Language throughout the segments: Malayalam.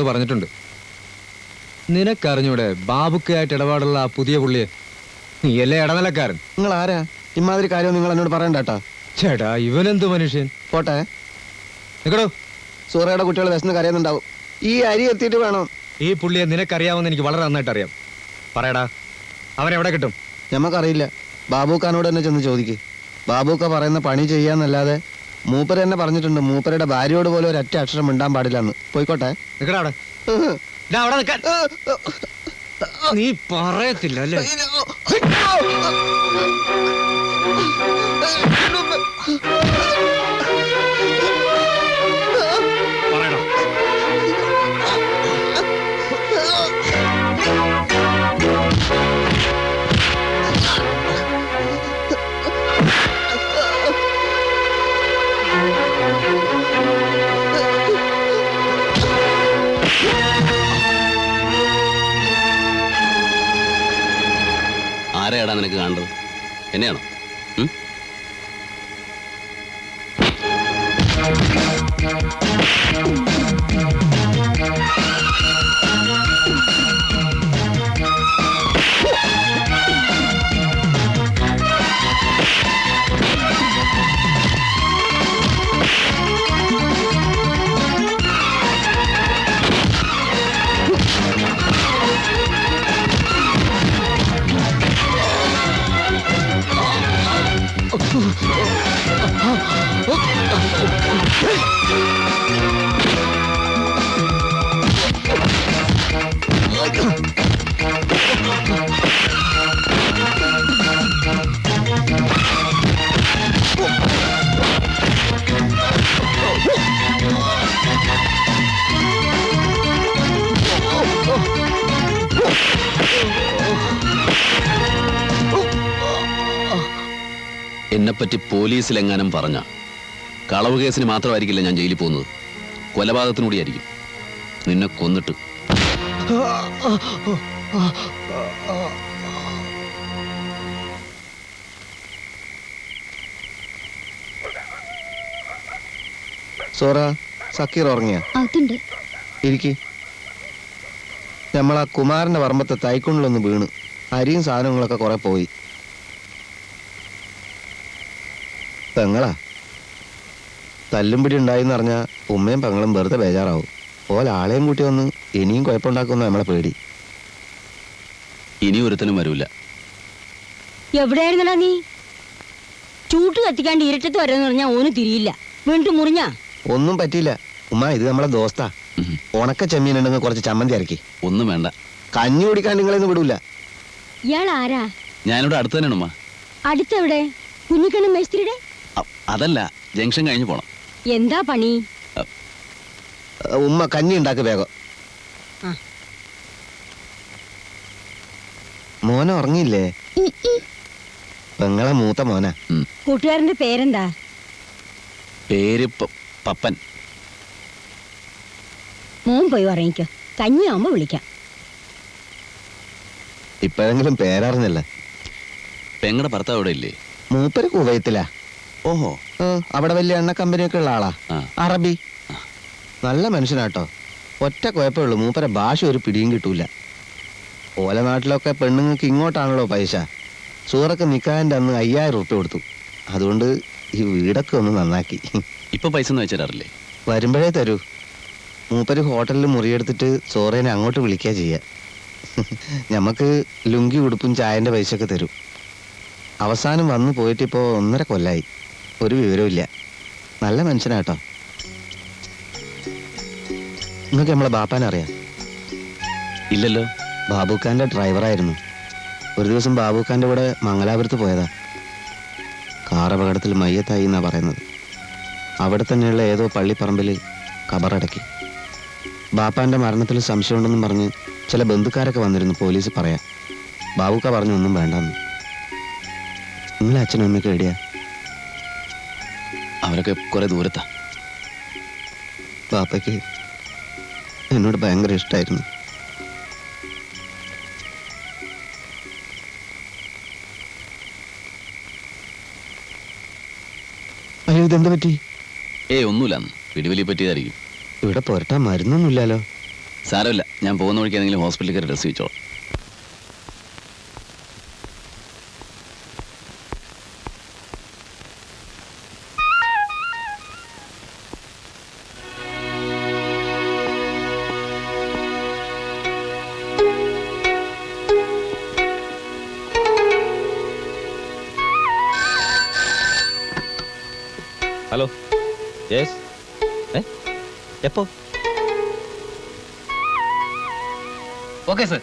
പറഞ്ഞിട്ടുണ്ട്. നിനക്കറിഞ്ഞൂടെ ബാബുക്കായിട്ട് ഇടപാടുള്ള ആ പുതിയ പുള്ളിയെ? നീയല്ലേ ഇടനിലക്കാരൻ. നിങ്ങൾ ആരാ? ഇമാതിരി കാര്യം നിങ്ങൾ എന്നോട് പറയണ്ടാട്ടാ. ചേട്ടാ ഇവനെന്ത് മനുഷ്യൻ. പോട്ടെ, നിക്കടോ. സൂറയുടെ കുട്ടികൾ വിശന്ന് കരയുന്നുണ്ടാവും. ഈ അരി എത്തിയിട്ട് വേണം. ഈ പുള്ളിയെ നിനക്കറിയാമെന്ന് എനിക്ക് വളരെ നന്നായിട്ട് അറിയാം. പറയടാ, അവനെവിടെ കിട്ടും? ഞമ്മക്കറിയില്ല. ബാബുക്കാനോട് തന്നെ ചെന്ന് ചോദിക്ക്. ബാബുക്ക പറയുന്ന പണി ചെയ്യാന്നല്ലാതെ മൂപ്പര് തന്നെ പറഞ്ഞിട്ടുണ്ട് മൂപ്പരുടെ ഭാര്യയോട് പോലും ഒരൊറ്റ അക്ഷരം മിണ്ടാൻ പാടില്ലെന്ന്. പോയിക്കോട്ടെ. നിക്കടാ അവിടെ. ദാ അവിടെ നിൽക്കാൻ. നീ പറയത്തില്ല അല്ലേ? പറയടാ. ആരെയാടാ നിനക്ക് കാണേണ്ടത്? എന്നെയാണോ? എന്നെപ്പറ്റി പോലീസിലെങ്ങാനും പറഞ്ഞ കളവ് കേസിന് മാത്രമായിരിക്കില്ല ഞാൻ ജയിലിൽ പോകുന്നത്, കൊലപാതകത്തിനൂടിയായിരിക്കും. നിന്നെ കൊന്നിട്ട്. സോറ, സക്കീർ ഉറങ്ങിയ? ഇരിക്കി. നമ്മളാ കുമാരന്റെ പറമ്പത്തെ തൈക്കുണ്ടിലൊന്ന് വീണ് അരിയും സാധനങ്ങളൊക്കെ കുറെ പോയി. പെങ്ങളാ തല്ലുംപിടി ഉണ്ടായിന്ന് പറഞ്ഞാൽ ഉമ്മയും പെങ്ങളും വെറുതെ ബേജാറാവും. ആളെയും കൂട്ടി വന്ന് ഇനിയും കുഴപ്പമുണ്ടാക്കുന്ന നമ്മളെ പേടി. ഇനി ഒരുത്തനും വരൂല. എവിടെയായിരുന്നടാ നീ? ചൂട്ട് കത്തിക്കാണ്ട് ഇരട്ടത്ത് വരെന്ന് പറഞ്ഞാൽ ഓന് തിരിയില്ല. വീണ്ടും മുറിഞ്ഞ ഒന്നും പറ്റിയില്ല ഉമ്മ. ഇത് നമ്മളെ ദോസ്താ. ഉണക്ക ചെമ്മീൻ ഉണ്ടെന്ന് കുറച്ച് ചമ്മന്തി ഇറക്കി. ഒന്നും വേണ്ട. കഞ്ഞി കുടിക്കാൻ നിങ്ങളെയൊന്നും വിടൂല. ഇയാൾ ആരാ? ഞാനിവിടെ അടുത്ത് തന്നെയാണ് ഉമ്മ. അടുത്തെവിടെ? കുഞ്ഞിക്കണ്ണൻ മേസ്ത്രിയുടെ? അതല്ല, ജംഗ്ഷൻ കഴിഞ്ഞു പോണം. എന്താ പണി? ഉമ്മ കഞ്ഞി ഉണ്ടാക്ക് വേഗം. മോനെ ഉറങ്ങിയില്ലേ? പെങ്ങളെ മൂത്ത മോന. കൂട്ടുകാരന്റെ പേരെന്താ? പേര് പപ്പൻ. മോൻ പോയി ഉറങ്ങിക്കോ, കഞ്ഞിയാവുമ്പോ വിളിക്കാം. ഇപ്പോഴെങ്കിലും പേരറിഞ്ഞല്ല. പെങ്ങളുടെ ഭർത്താവ് അവിടെ ഇല്ലേ? മൂപ്പര് കുവൈത്തിലാ. ഓഹോ, അവിടെ വലിയ എണ്ണ കമ്പനിയൊക്കെ ഉള്ള ആളാ. അറബി. നല്ല മനുഷ്യനാട്ടോ. ഒറ്റ കുഴപ്പമുള്ളൂ, മൂപ്പരെ ഭാഷ ഒരു പിടിയും കിട്ടൂല. ഓല നാട്ടിലൊക്കെ പെണ്ണുങ്ങൾക്ക് ഇങ്ങോട്ടാണല്ലോ പൈസ. സൂറക്ക് നിക്കാൻ്റെ അന്ന് 5000 ഉറുപ്പ്യ കൊടുത്തു. അതുകൊണ്ട് ഈ വീടൊക്കെ ഒന്ന് നന്നാക്കി. ഇപ്പൊ പൈസ ഒന്നും വെച്ചിടാറില്ലേ? വരുമ്പോഴേ തരൂ. മൂപ്പര് ഹോട്ടലിൽ മുറിയെടുത്തിട്ട് സോറേനെ അങ്ങോട്ട് വിളിക്കുക ചെയ്യുക. ഞമ്മക്ക് ലുങ്കി ഉടുപ്പും ചായന്റെ പൈസയൊക്കെ തരും. അവസാനം വന്നു പോയിട്ട് ഇപ്പോൾ 1.5 കൊല്ലായി. ഒരു വിവരമില്ല. നല്ല മനുഷ്യനാട്ടോ. നിങ്ങൾക്ക് നമ്മളെ ബാപ്പാനെ അറിയാം? ഇല്ലല്ലോ. ബാബുഖാന്റെ ഡ്രൈവറായിരുന്നു. ഒരു ദിവസം ബാബുഖാന്റെ കൂടെ മംഗലാപുരത്ത് പോയതാ. കാർ അപകടത്തിൽ മയ്യത്തായി എന്നാ പറയുന്നത്. അവിടെ തന്നെയുള്ള ഏതോ പള്ളിപ്പറമ്പിൽ കബറടക്കി. ബാപ്പാന്റെ മരണത്തിൽ സംശയമുണ്ടെന്നും പറഞ്ഞ് ചില ബന്ധുക്കാരൊക്കെ വന്നിരുന്നു പോലീസ് പറയാൻ. ബാബുക്ക പറഞ്ഞു ഒന്നും വേണ്ടെന്ന്. നിങ്ങളെ അച്ഛനും അമ്മയൊക്കെ എവിടെയാ? അവരൊക്കെ കുറെ ദൂരത്താ. ബാപ്പയ്ക്ക് എന്നോട് ഭയങ്കര ഇഷ്ടമായിരുന്നു. അയ്യോ, ഇതെന്താ പറ്റി? ഒന്നുമില്ല, പിടിവലി പറ്റിയതായിരിക്കും. ഇവിടെ പുരട്ടാൻ മരുന്നൊന്നുമില്ലല്ലോ. സാരമില്ല, ഞാൻ പോകുന്ന വഴിക്ക് ഏതെങ്കിലും ഹോസ്പിറ്റലിൽ കയറി ഡ്രസ് വെച്ചോളാം. Hello, yes. എപ്പോ? Okay sir.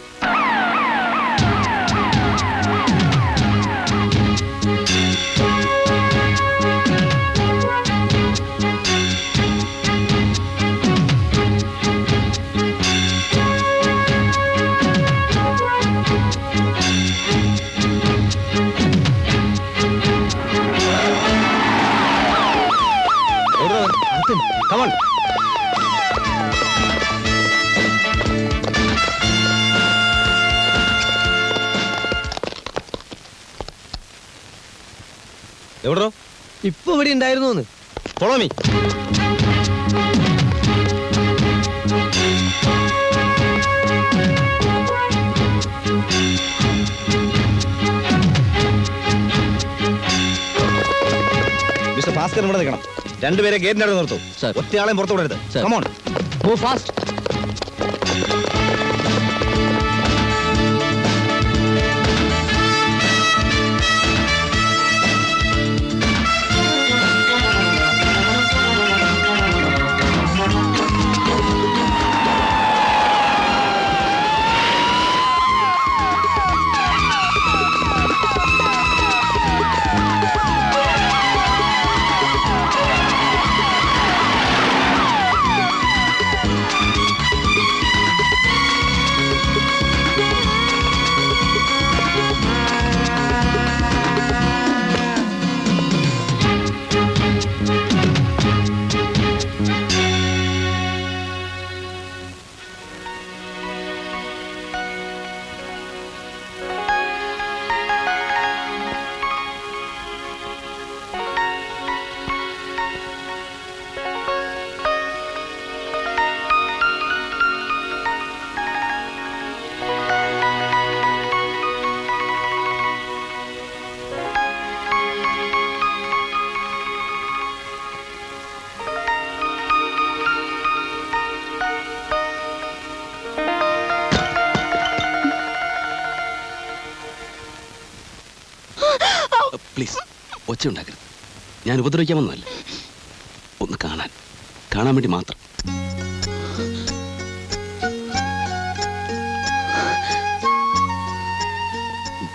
Come on. എവിടോ? ഇപ്പൊ ഇവിടെ ഉണ്ടായിരുന്നു. Follow me. മിസ്റ്റർ ഭാസ്കർ ഇവിടെ നിൽക്കണം. രണ്ടുപേരെ ഗേറ്റിന്റെ അടുത്ത് നിർത്തൂ. ഒറ്റയാളെയും പുറത്തു വിടരുത്. Come on. Move fast. Please, ഒച്ച ഉണ്ടാക്കരുത്. ഞാൻ ഉപദ്രവിക്കാൻ വന്നതല്ല, ഒന്ന് കാണാൻ വേണ്ടി മാത്രം.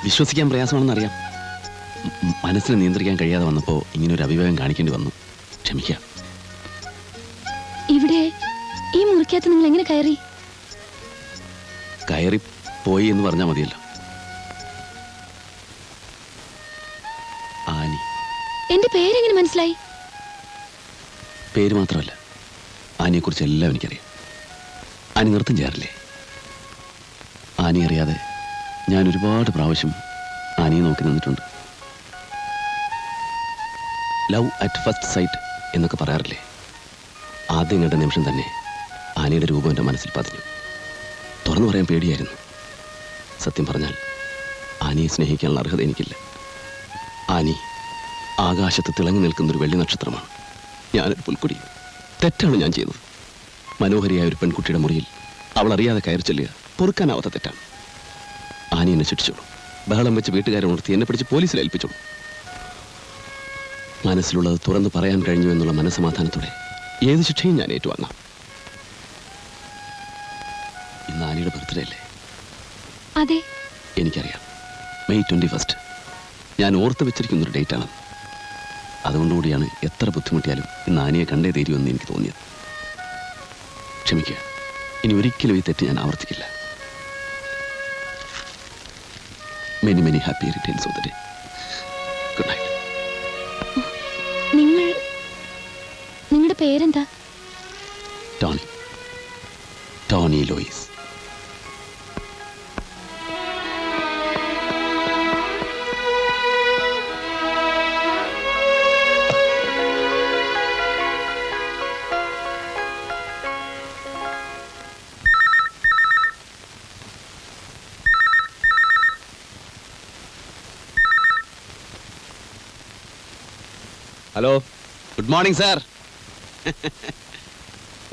വിശ്വസിക്കാൻ പ്രയാസമാണെന്നറിയാം. മനസ്സിനെ നിയന്ത്രിക്കാൻ കഴിയാതെ വന്നപ്പോൾ ഇങ്ങനൊരു അഭിപ്രായം കാണിക്കേണ്ടി വന്നു. ക്ഷമിക്കാം. ഇവിടെ ഈ മുറിക്കകത്ത് നിങ്ങൾ എങ്ങനെ കയറി പോയി എന്ന് പറഞ്ഞാൽ മതിയല്ലോ. ആനി. എന്റെ പേരെങ്ങനെ മനസ്സിലായി? പേര് മാത്രമല്ല, ആനിയെക്കുറിച്ച് എല്ലാം എനിക്കറിയാം. ആനി നൃത്തം ചെയ്യാറില്ലേ? ആനി അറിയാതെ ഞാൻ ഒരുപാട് പ്രാവശ്യം ആനിയെ നോക്കി നിന്നിട്ടുണ്ട്. ലവ് അറ്റ് ഫസ്റ്റ് സൈറ്റ് എന്നൊക്കെ പറയാറില്ലേ? ആദ്യം കണ്ട നിമിഷം തന്നെ ആനിയുടെ രൂപം എൻ്റെ മനസ്സിൽ പതിഞ്ഞു. തുറന്നു പറയാൻ പേടിയായിരുന്നു. സത്യം പറഞ്ഞാൽ ആനിയെ സ്നേഹിക്കാനുള്ള അർഹത എനിക്കില്ല. ആനി ആകാശത്ത് തിളങ്ങി നിൽക്കുന്നൊരു വെള്ളി നക്ഷത്രമാണ്. ഞാനൊരു പുൽക്കൊടി. തെറ്റാണ് ഞാൻ ചെയ്തത്. മനോഹരിയായ ഒരു പെൺകുട്ടിയുടെ മുറിയിൽ അവൾ അറിയാതെ കയറി ചെല്ലുക പൊറുക്കാനാവാത്ത തെറ്റാണ്. ആനി എന്നെ ശിക്ഷിച്ചോളൂ. ബഹളം വെച്ച് വീട്ടുകാരെ ഉണർത്തി എന്നെ പിടിച്ച് പോലീസിൽ ഏൽപ്പിച്ചോളൂ. മനസ്സിലുള്ളത് തുറന്നു പറയാൻ കഴിഞ്ഞു എന്നുള്ള മനസ്സമാധാനത്തോടെ ഏത് ശിക്ഷയും ഞാൻ ഏറ്റുവാങ്ങാം. ഇന്ന് ആനിയുടെ ബർത്ത്ഡേ അല്ലേ? അതെ, എനിക്കറിയാം. മെയ് 21 ഞാൻ ഓർത്ത് വെച്ചിരിക്കുന്നൊരു ഡേറ്റാണ്. അതുകൊണ്ടുകൂടിയാണ് എത്ര ബുദ്ധിമുട്ടിയാലും ഇന്ന് ആനിയെ കണ്ടേ തീരുമെന്ന് എനിക്ക് തോന്നിയത്. ക്ഷമിക്കുക, ഇനി ഒരിക്കലും ഈ തെറ്റ് ഞാൻ ആവർത്തിക്കില്ല. Many many happy returns of the day. Good night. നിങ്ങളുടെ പേരെന്താ? Tony Lois. Hello. Good morning sir.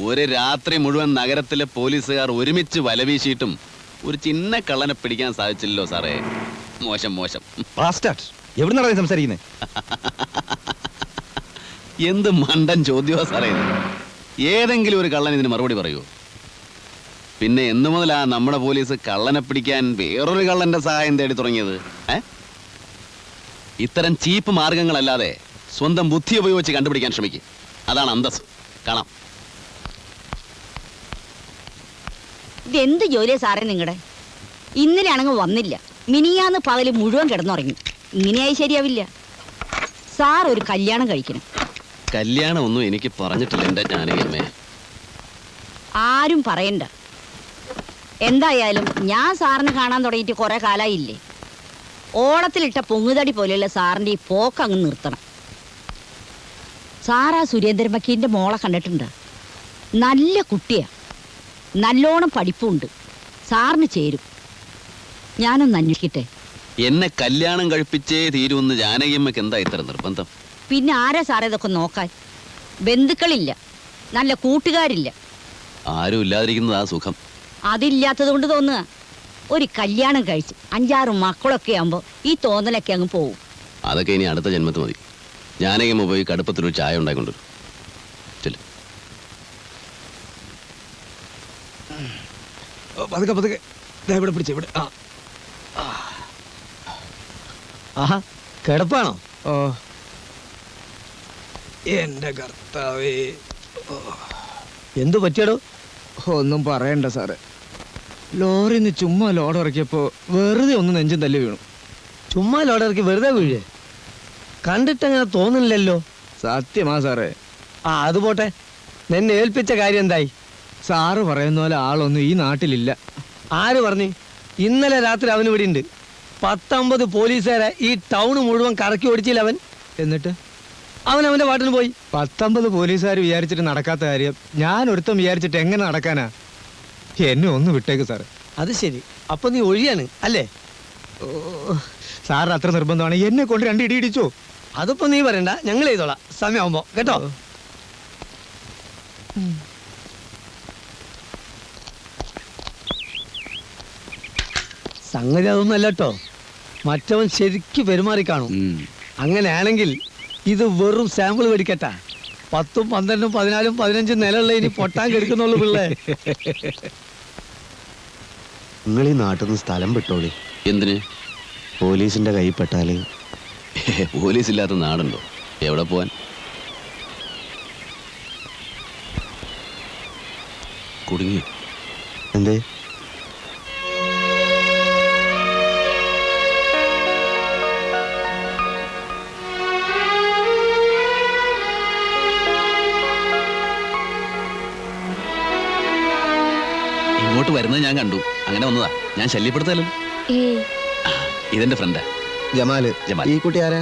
ഒരു രാത്രി മുഴുവൻ നഗരത്തിലെ പോലീസുകാർ ഒരുമിച്ച് വലവീശിയിട്ടും ഒരു ചിന്ന കള്ളനെ പിടിക്കാൻ സാധിച്ചില്ലല്ലോ സാറേ. മോശം മോശം. ബാസ്റ്റാർഡ്. എവിടുന്നാണ് നീ സംസാരിക്കുന്നത്? എന്ത് മണ്ടൻ ചോദ്യമാ സാറേ ഇത്. ഏതെങ്കിലും ഒരു കള്ളൻ ഇതിന് മറുപടി പറയൂ? പിന്നെ എന്നു മുതലാ നമ്മുടെ പോലീസ് കള്ളനെ പിടിക്കാൻ വേറൊരു കള്ളന്റെ സഹായം തേടി തുടങ്ങിയത്? ഇത്തരം ചീപ്പ് മാർഗങ്ങളല്ലാതെ സ്വന്തം ബുദ്ധി ഉപയോഗിച്ച് കണ്ടുപിടിക്കാൻ ശ്രമിക്കും. അതാണ് അന്തസ്. കാണാം. ഇതെന്ത് ജോലിയാ സാറേ നിങ്ങളുടെ? ഇന്നലെ ആണെങ്കിൽ വന്നില്ല, മിനിയാന്ന് പകല് മുഴുവൻ കിടന്നുറങ്ങി. ഇങ്ങനെയായി ശരിയാവില്ല. സാർ ഒരു കല്യാണം കഴിക്കണം. കല്യാണം ഒന്നും എനിക്ക് പറഞ്ഞിട്ടില്ല എൻ്റെ ജാനകിയമ്മേ. ആരും പറയണ്ട. എന്തായാലും ഞാൻ സാറിന് കാണാൻ തുടങ്ങിയിട്ട് കുറെ കാലായില്ലേ. ഓളത്തിലിട്ട പൊങ്ങുതടി പോലെയുള്ള സാറിന്റെ ഈ പോക്ക് അങ്ങ് നിർത്തണം. സാറാ സുരേന്ദ്രൻ വക്കീലിന്റെ മോളെ കണ്ടിട്ടുണ്ട്. നല്ല കുട്ടിയാ, നല്ലോണം പഠിപ്പുണ്ട്. സാറിന് ചേരും. ഞാനൊന്ന് അന്വേഷിക്കട്ടെ. എന്നെ കല്യാണം കഴിപ്പിച്ചേ തീരുമെന്ന് ജാനകിയമ്മയ്ക്ക് എന്താ ഇത്ര നിർബന്ധം? പിന്നെ ആരാ സാറേ ഇതൊക്കെ നോക്കാൻ? ബന്ധുക്കളില്ല, നല്ല കൂട്ടുകാരില്ല. ആരും ഇല്ലാതിരിക്കുന്നത് ആ സുഖം. അതില്ലാത്തത് കൊണ്ട് തോന്നുക. ഒരു കല്യാണം കഴിച്ച് 5-6 മക്കളൊക്കെ ആകുമ്പോൾ ഈ തോന്നലൊക്കെ അങ്ങ് പോവും. അതൊക്കെ ഇനി അടുത്ത ജന്മത്ത് മതി. ജാനകിയമ്മ പോയി കടുപ്പത്തിലൊരു ചായ ഉണ്ടായിക്കൊണ്ടു. ചെല്ലു. പതുക്കെ പതുക്കെ. ഇവിടെ പിടിച്ച ഇവിടെ. ആഹാ, കിടപ്പാണോ? ഓ എന്റെ കർത്താവേ. എന്തു പറ്റിയടോ? ഒന്നും പറയണ്ട സാറേ. ലോറിന്ന് ചുമ്മാ ലോഡ് ഇറക്കിയപ്പോ വെറുതെ ഒന്ന് നെഞ്ചും തല്ലി വീണു. ചുമ്മാ ലോഡ് ഇറക്കി വെറുതെ വീഴേ? കണ്ടിട്ടങ്ങനെ തോന്നുന്നില്ലല്ലോ. സത്യമാ സാറേ. അത് പോട്ടെ, നിന്നെ ഏൽപ്പിച്ച കാര്യം എന്തായി? സാറ് പറയുന്ന പോലെ ആളൊന്നും ഈ നാട്ടിലില്ല. ആര് പറഞ്ഞു? ഇന്നലെ രാത്രി അവന് ഇവിടെ ഉണ്ട്. 19 പോലീസുകാരെ ഈ ടൗൺ മുഴുവൻ കറക്കി ഓടിച്ചില്ല അവൻ. എന്നിട്ട് അവന്റെ പാട്ടിന് പോയി. 19 പോലീസുകാർ വിചാരിച്ചിട്ട് നടക്കാത്ത കാര്യം ഞാൻ ഒരുത്തം വിചാരിച്ചിട്ട് എങ്ങനെ നടക്കാനാ? എന്നെ ഒന്ന് വിട്ടേക്ക് സാറ്. അത് ശരി, അപ്പൊ നീ ഒഴിയാണ് അല്ലേ? ഓ, സാറിന് അത്ര നിർബന്ധമാണ് എന്നെ കൊണ്ട് 2 ഇടി ഇടിച്ചോ? അതിപ്പോ നീ പറയണ്ട, ഞങ്ങൾ ചെയ്തോളാം സമയമാകുമ്പോ, കേട്ടോ? സംഗതി അതൊന്നും അല്ല കേട്ടോ. മറ്റവൻ ശരിക്ക് പെരുമാറി കാണും. അങ്ങനെയാണെങ്കിൽ ഇത് വെറും സാമ്പിൾ മേടിക്കട്ടാ. 10, 12, 14, 15 നിലയുള്ള ഇനി പൊട്ടാൻ കെടുക്കുന്നുള്ളൂ പിള്ളേ. നിങ്ങൾ ഈ നാട്ടിൽ നിന്ന് സ്ഥലം വിട്ടോളി. എന്തിന്? പോലീസിന്റെ കൈ പെട്ടാല്. പോലീസ് ഇല്ലാത്ത നാടുണ്ടോ? എവിടെ പോവാൻ? കുടുങ്ങി. എന്തേ? ഇങ്ങോട്ട് വരുന്നത് ഞാൻ കണ്ടു, അങ്ങനെ വന്നതാ. ഞാൻ ശല്യപ്പെടുത്തല്ലോ. ഇതെന്റെ ഫ്രണ്ടാ ജമാല്. ജമാൽ. ഈ കുട്ടി ആരാ?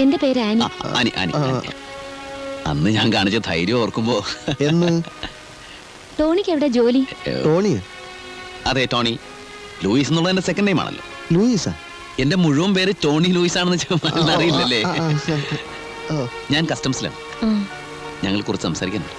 എന്റെ പേര് ആനി. ആനി. അന്ന് ഞാൻ കാണിച്ച ധൈര്യം ഓർക്കുമ്പോ. എന്ന്? ടോണിക്ക് എവിടെ ജോലി? ടോണിയോ? അതെ, ടോണി. ലൂയിസ് എന്നുള്ളത് എന്റെ സെക്കൻഡ് നെയിം ആണല്ലോ. ലൂയിസാ? എന്റെ മുഴുവൻ പേര് ടോണി ലൂയിസ് ആണെന്ന് അറിയില്ലല്ലേ? ഞാൻ കസ്റ്റംസിലാണ്. ഞങ്ങൾ കുറച്ച് സംസാരിക്കാനുണ്ട്.